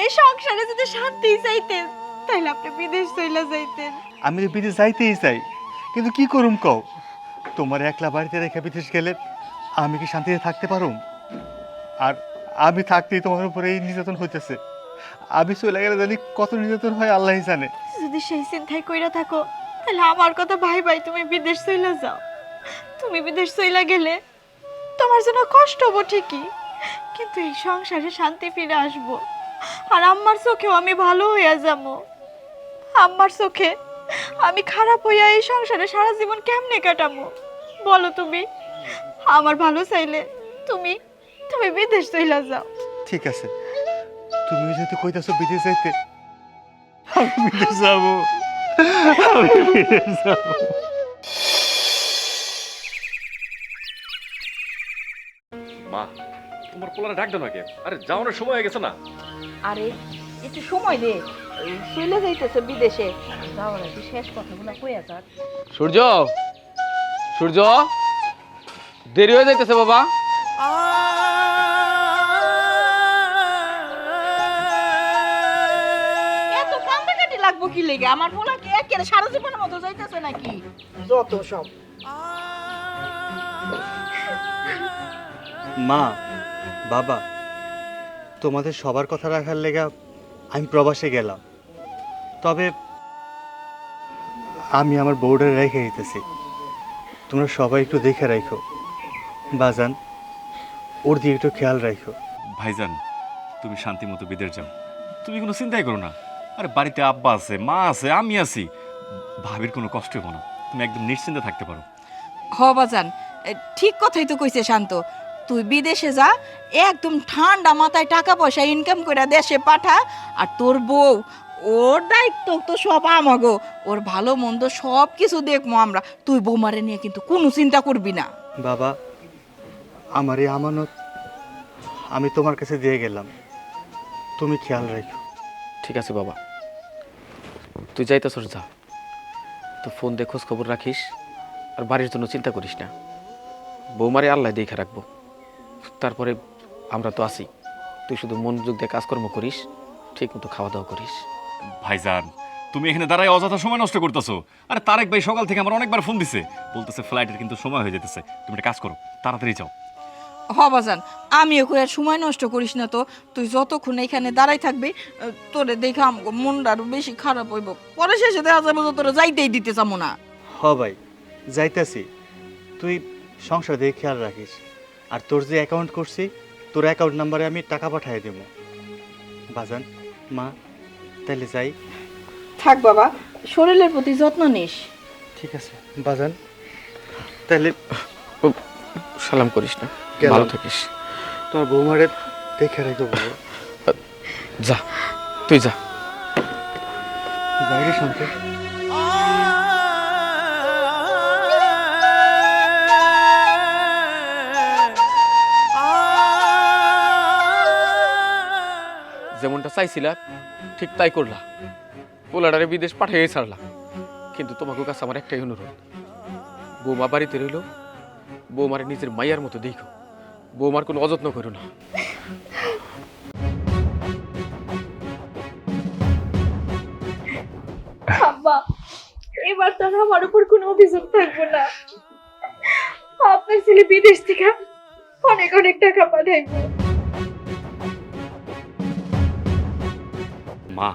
এই সংসারে যদি শান্তি চাইতেন, তাহলে আপনি বিদেশ চলে যাইতেন। আমি তো বিদেশ যাইতেই চাই, কিন্তু কি করুম কও? তোমার একলা বাড়িতে রেখে বিদেশ গেলে আমি কি শান্তিতে থাকতে পারুম? আর আমি থাকতেই তোমার উপরে এই নির্যাতন হইতেছে। আমি চলে গেলে জানি কত নির্যাতন হয় আল্লাহই জানে। যদি সেই চিন্তায় কইরা থাকো, তাহলে আমার কথা ভাই ভাই তুমি বিদেশ চলে যাও। তুমি বিদেশ চলে গেলে তোমার জন্য কষ্ট হবো ঠিকই, কিন্তু এই সংসারে শান্তি ফিরে আসবো। আর আম্মার চোখেও আমি ভালো হইয়া যাবো। আম্মার চোখে আমি খারাপ হইয়া এই সংসারে সারা জীবন কেমনে কাটাবো বলো তুমি? আমার ভালো চাইলে তুমি তুমি বিদেশ চলে যাও। ঠিক আছে, তুমি যেহেতু কইতাছো বিদেশ যাইতে, আমি বিদেশ যাবো, আমি বিদেশ যাবো। মা, তোমার পোলারে ডাক দাও নাকি? আরে যাওয়ার সময় হয়ে গেছে না? আরে একটু সময় দে, চলে যাইতেছে বিদেশে, যাওয়ার আগে শেষ কথাগুলো কইয়া যাক। সূর্য, সূর্য, দেরি হয়ে যাইতেছে বাবা। এত কান্দাকাটি লাগবো কি লেগে? আমার পোলা কি একেবারে সারা জীবনের মতো যাইতেছে নাকি? যত সব। মা, বাবা, তোমাদের সবার কথা রাখার লেগা আমি প্রবাসে গেলাম, তবে আমি আমার বউটা রেখে দিতেছি। তোমরা সবাই একটু দেখে রাখো বাজান, ওর দিকে একটু খেয়াল রাখো। ভাইজান, তুমি শান্তি মতো বিদেশ যাও, তুমি কোনো চিন্তাই করো না। আরে বাড়িতে আব্বা আছে, মা আছে, আমি আছি, ভাবির কোনো কষ্ট হবো না, তুমি একদম নিশ্চিন্তে থাকতে পারো। হ বাজান, ঠিক কথাই তো কইছে শান্ত। তুই বিদেশে যা, একদম ঠান্ডা মাথায় টাকা পয়সা ইনকাম করে দেশে পাঠা। আর তোর বউ, ওর দায়িত্ব তো সব আমাগো, ওর ভালো মন্দ সব কিছু দেখবো আমরা। তুই বৌমারে নিয়ে কিন্তু কোনো চিন্তা করবি না। বাবা, আমার এই আমানত আমি তোমার কাছে দিয়ে গেলাম, তুমি খেয়াল রাখো। ঠিক আছে বাবা, তুই যাইতেছস যা, তো ফোন দিয়ে খোঁজ খবর রাখিস, আর বাড়ির জন্য চিন্তা করিস না। বৌমারে আল্লাহ দেখে রাখবো, তারপরে আমরা তো আছি। তুই শুধু মনোযোগ দিয়ে কাজকর্ম করিস, ঠিক মতো খাওয়া দাওয়া করিস। ভাইজান, তুমি এখানে দাঁড়ায় অযথা সময় নষ্ট করতেছো। আরে তারেক ভাই সকাল থেকে আমার অনেকবার ফোন দিছে, বলতেছে ফ্লাইটের কিন্তু সময় হয়ে যেতেছে, তুমি একটা কাজ করো, তাড়াতাড়ি যাও। হ বাজান, আমিও কই আর সময় নষ্ট করিস না তো। তুই যতক্ষণ এখানে দাঁড়াই থাকবি, তোরে দেখে আমগো মনটা আরো বেশি খারাপ হইব। পরে শেষে দেখা যাবে যে তোরা যাইতেই দিতে চামো না। হ ভাই, যাইতাছি, তুই সংসার দিয়ে খেয়াল রাখিস। আর তোর যে অ্যাকাউন্ট করছি, তোর অ্যাকাউন্ট নাম্বারে আমি টাকা পাঠিয়ে দেব। বাজান, মা, তাহলে যাই। থাক বাবা, শরীরের প্রতি যত্ন নিস। ঠিক আছে বাজান, তাহলে সালাম করিস না, গেলাম। ভালো থাকিস। তোমার বৌমারে দেখে রাখো বাবা। যা, তুই যা। বাইরে শান্তি। যেমনটা চাইছিলা ঠিক তাই করলা, পোলাডারে বিদেশ পাঠিয়ে ছাড়লা। কিন্তু তোমাকে কাছে আমার একটাই অনুরোধ, বৌমা বাড়িতে রইল, বৌমারে নিজের মাইয়ার মতো দেখো, বৌমার কোনো অযত্ন করো না। আব্বা, এবার তো আর আমার উপর কোনো অভিযোগ থাকবে না। আপনার ছেলে বিদেশ থেকে অনেক অনেক টাকা পাঠাইবো। মা,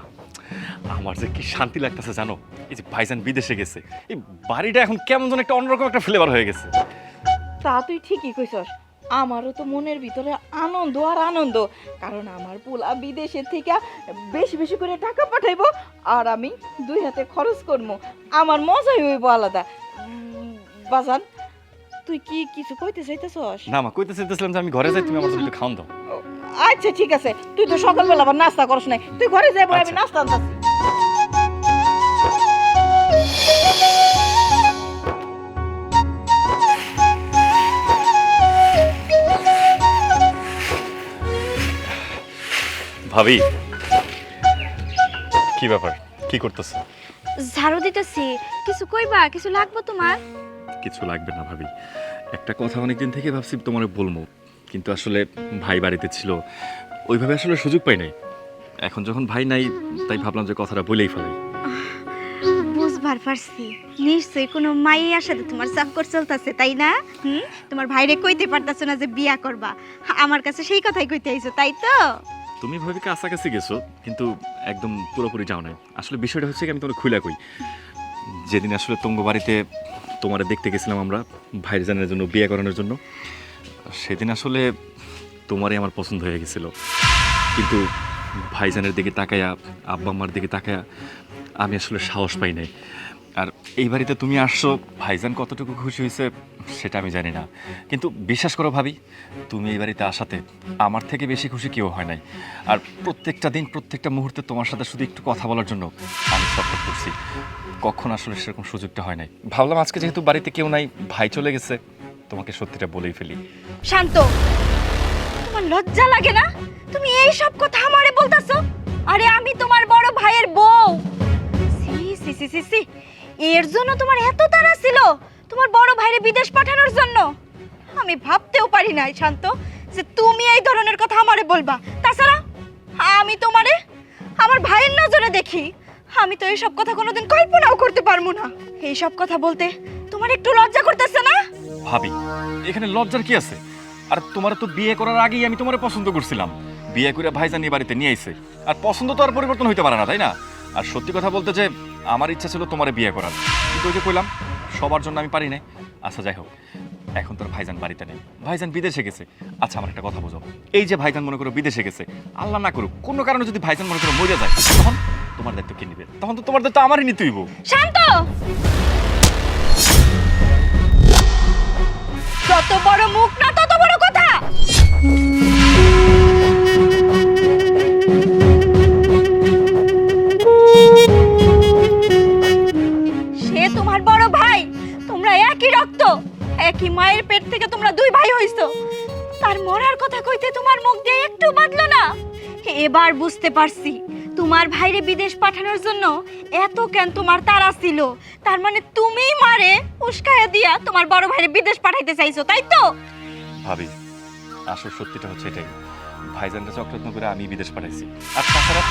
আমার যে কি শান্তি লাগতেছে জানো, এই যে ভাইজান বিদেশে গেছে, এই বাড়িটা এখন কেমন যেন একটা অন্যরকম একটা ফ্লেভার হয়ে গেছে। তা তুই ঠিকই কইছস, আমারও তো মনের ভিতরে আনন্দ আর আনন্দ। কারণ আমার পোলা বিদেশের থেকে বেশি বেশি করে টাকা পাঠাইবো, আর আমি দুই হাতে খরচ করবো, আমার মজাই হইব আলাদা। বাজান, তুই কি কিছু কইতে চাইতেছস? না মা, কইতে চাইতেছিলাম যে আমি ঘরে যাই, তুমি আমার জন্য একটু খাওন দাও। আচ্ছা ঠিক আছে, তুই তো সকালবেলা আবার নাস্তা করস নাই, তুই ঘরে যাবো, আমি আচ্ছা। নাস্তা আনতাছি। ভাবি, কি ব্যাপার, কি করতেছো? ঝাড়ু দিতেছি। কিছু কইবা? কিছু লাগবে তোমার? কিছু লাগবে না ভাবি, একটা কথা অনেকদিন থেকে ভাবছি তোমার বলবো, কিন্তু আসলে ভাই বাড়িতে ছিল, ওইভাবে আসলে সুযোগ পাই নাই। এখন যখন ভাই নাই, তাই ভাবলাম যে কথাটা বলেই ফেলাই। বুঝবার পারছি, নিশ্চয়ই কোনো মাইয়ার সাথে তোমার চাপকর চলতেছে, তাই না? তোমার ভাইরে কইতে পারতাছো না যে বিয়া করবা, আমার কাছে সেই কথাই কইতে আইছো, তাই তো? তুমি ভাবি কাছাকাছি গেছো, কিন্তু একদম পুরোপুরি যাও নাই। আসলে বিষয়টা হচ্ছে কি, আমি তোমার খুইলা কই, যেদিন আসলে তোমার বাড়িতে তোমারে দেখতে গেছিলাম আমরা ভাইজানের জন্য, বিয়ে করানোর জন্য, সেদিন আসলে তোমারই আমার পছন্দ হয়ে গেছিল। কিন্তু ভাইজানের দিকে তাকায়া, আব্বা আম্মার দিকে তাকায়া আমি আসলে সাহস পাই নাই। আর এই বাড়িতে তুমি আসছো, ভাইজান কতটুকু খুশি হয়েছে সেটা আমি জানি না, কিন্তু বিশ্বাস করো ভাবি, তুমি এই বাড়িতে আসাতে আমার থেকে বেশি খুশি কেউ হয় নাই। আর প্রত্যেকটা দিন, প্রত্যেকটা মুহূর্তে তোমার সাথে শুধু একটু কথা বলার জন্য আমি সাপোর্ট করছি। কখন আসলে সেরকম সুযোগটা হয় নাই, ভাবলাম আজকে যেহেতু বাড়িতে কেউ নাই, ভাই চলে গেছে, তোমাকে সত্যিটা বলেই ফেলি। শান্ত, তোমার লজ্জা লাগে না? তুমি এই সব কথা আমারে বলতাছো? আরে আমি তোমার বড় ভাইয়ের বউ। সি সি সি সি সি, এর জন্য তোমার এত তাড়া ছিল তোমার বড় ভাইরে বিদেশ পাঠানোর জন্য? আমি ভাবতেও পারি নাই শান্ত যে তুমি এই ধরনের কথা আমারে বলবা। তাছাড়া আমি তোমারে আমার ভাইয়ের নজরে দেখি, আমি তো এই সব কথা কোনোদিন কল্পনাও করতে পারবো না। এই সব কথা বলতে তোমার একটু লজ্জা করতেছে না? ভাবি, এখানে লজ্জার কি আছে? আর তোমার তো বিয়ে করার আগেই আমি তোমারে পছন্দ করছিলাম, বিয়ে করে ভাইজান নিয়ে বাড়িতে নিয়ে আইছে, আর পছন্দ তো আর পরিবর্তন হইতে পারে না, তাই না? আর সত্যি কথা বলতে যে আমার ইচ্ছা ছিল তোমারে বিয়ে করার, কিন্তু ওই যে কইলাম সবার জন্য আমি পারি নাই। আচ্ছা যাই হোক, এখন তোর ভাইজান বাড়িতে নেই, ভাইজান বিদেশে গেছে। আচ্ছা আমার একটা কথা বোঝো, এই যে ভাইজান মনে করো বিদেশে গেছে, আল্লাহ না করুক কোনো কারণে যদি ভাইজান মনে করো মরে যায়, তখন তোমার দায়িত্ব কে নিবে? তখন তো তোমার দায়িত্ব আমারই নিতে হইব। শান্ত! যত বড় মুখ না তত বড় কথা। সে তোমার বড় ভাই, তোমরা একই রক্ত, একই মায়ের পেট থেকে তোমরা দুই ভাই হইছো। তার মরার কথা কইতে তোমার মুখ দিয়ে একটু বাদলো না। এবার বুঝতে পারছি তোমার ভাইরে বিদেশ পাঠানোর জন্য এত কেন তোমার তাড়া ছিল। তার মানে তুমিই মারে উস্কায়া দিয়া তোমার বড় ভাইরে বিদেশ পাঠাইতে চাইছো, তাই তো? ভাবি আসল সত্যিটা হচ্ছে এটাই, ভাইজানটা চকলেট করে আমি বিদেশ পাঠাইছি। আর তাছাড়া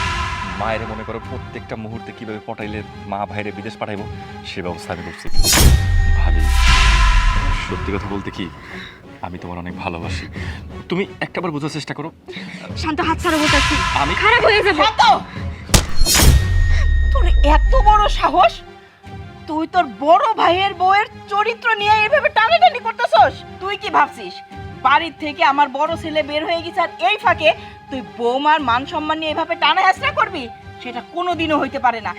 মায়ের মনে করো প্রত্যেকটা মুহূর্তে কিভাবে পটাইলে মা ভাইরে বিদেশ পাঠাইবো সে ব্যবস্থা আমি করছি। ভাবি সত্যি কথা বলতে কি, আমি তোমার অনেক ভালোবাসি, তুমি একটাবার বোঝার চেষ্টা করো। শান্ত, হাত ছাড়া বলতেছি, আমি খারাপ হয়ে যাবে। শান্ত! তোর এত বড় সাহস, তুই তোর বড় ভাইয়ের বউয়ের চরিত্র নিয়ে এইভাবে টানাটানি করতেছস? তুই কি ভাবছিস বাড়ির থেকে আমার বড় ছেলে বের হয়ে গেছে আর এই ফাঁকে তুই বৌমার মান সম্মান নিয়ে এইভাবে টানা হেঁচড়া করবি? সেটা কোনোদিনও হইতে পারে না।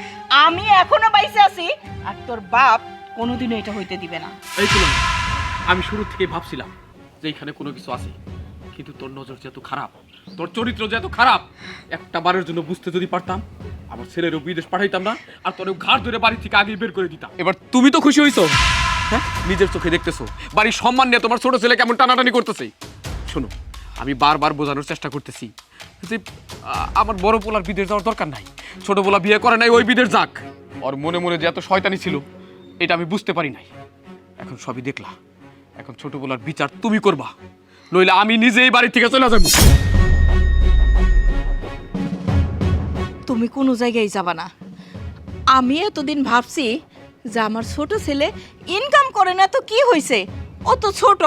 আমি এখনো বাইসে আছি আর তোর বাপ কোনোদিনও এটা হইতে দিবে না। এই ছিল আমি শুরু থেকে ভাবছিলাম যে এখানে কোনো কিছু আছে, কিন্তু তোর নজর যে এত খারাপ, তোর চরিত্র যে এত খারাপ, একটা বারের জন্য বুঝতে যদি পারতাম আমার ছেলেরও বিদেশ পাঠাইতাম না, আর তোর ঘাড় ধরে বাড়ি থেকে আগে বের করে দিতাম। এবার তুমি তো খুশি হইছো, হ্যাঁ? নিজের চোখে দেখতেছো বাড়ির সম্মান নিয়ে তোমার ছোট ছেলে কেমন টানাটানি করতেছে। শোনো, আমি বারবার বোঝানোর চেষ্টা করতেছি যে আমার বড় পোলার বিদেশ যাওয়ার দরকার নাই, ছোট পোলা বিয়ে করে নাই, ওই বিদেশ যাক। ওর মনে মনে যে এত শয়তানি ছিল এটা আমি বুঝতে পারি নাই, এখন সবই দেখলা। এখন ছোট পোলার বিচার তুমি করবা, নইলে আমি নিজে এই বাড়ি থেকে চলে যাবো। তুমি কোনো জায়গায় যাবা না। আমি এতদিন ভাবছি যে আমার ছোট ছেলে ইনকাম করে না তো কি হয়েছে, ও তো ছোট,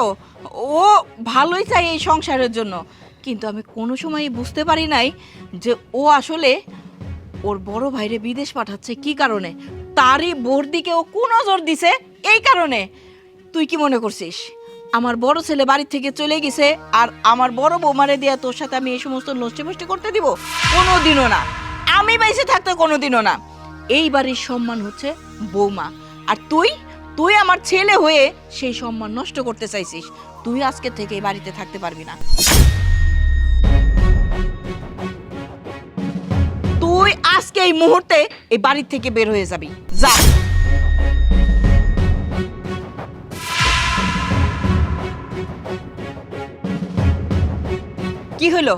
ও ভালোই চাই এই সংসারের জন্য। কিন্তু আমি কোনো সময়ই বুঝতে পারি নাই যে ও আসলে ওর বড় ভাইরে বিদেশ পাঠাচ্ছে কি কারণে, তারই বোর দিকে ও কোন নজর দিছে এই কারণে। তুই কি মনে করছিস আমার বড় ছেলে বাড়ি থেকে চলে গেছে আর আমার বড় বৌমারে দিয়ে তোর সাথে আমি এই সমস্ত নষ্টি ফষ্টি করতে দিব? কোনোদিনও না, আমি বাইসে থাকতে কোনোদিনও না। এই বাড়ির সম্মান হচ্ছে বৌমা, আর তুই তুই আমার ছেলে হয়ে সেই সম্মান নষ্ট করতে চাইছিস। তুই আজকে থেকে এই বাড়িতে থাকতে পারবি না। তুই আজকে এই মুহূর্তে এই বাড়ির থেকে বের হয়ে যাবি, যা। কি হলো,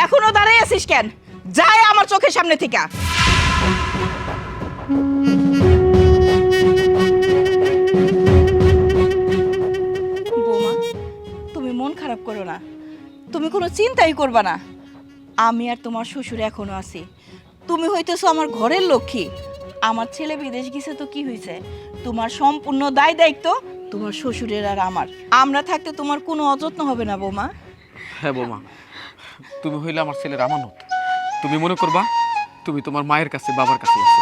এখনো দাঁড়াই আছিস কেন? যাই আমার চোখের সামনে থেকে। বৌমা, তুমি মন খারাপ করো না, তুমি কোনো চিন্তাই করবা না। আমি আর তোমার শ্বশুর এখনো আছি। তুমি হইতেছো আমার ঘরের লক্ষ্মী। আমার ছেলে বিদেশ গেছে তো কি হয়েছে, তোমার সম্পূর্ণ দায় দায়িত্ব তোমার শ্বশুরের আর আমার। আমরা থাকতে তোমার কোনো অযত্ন হবে না বৌমা। হ্যাঁ বৌমা, তুমি হইলে আমার ছেলের আমানত। তুমি মনে করবা তুমি তোমার মায়ের কাছে বাবার কাছে আছো।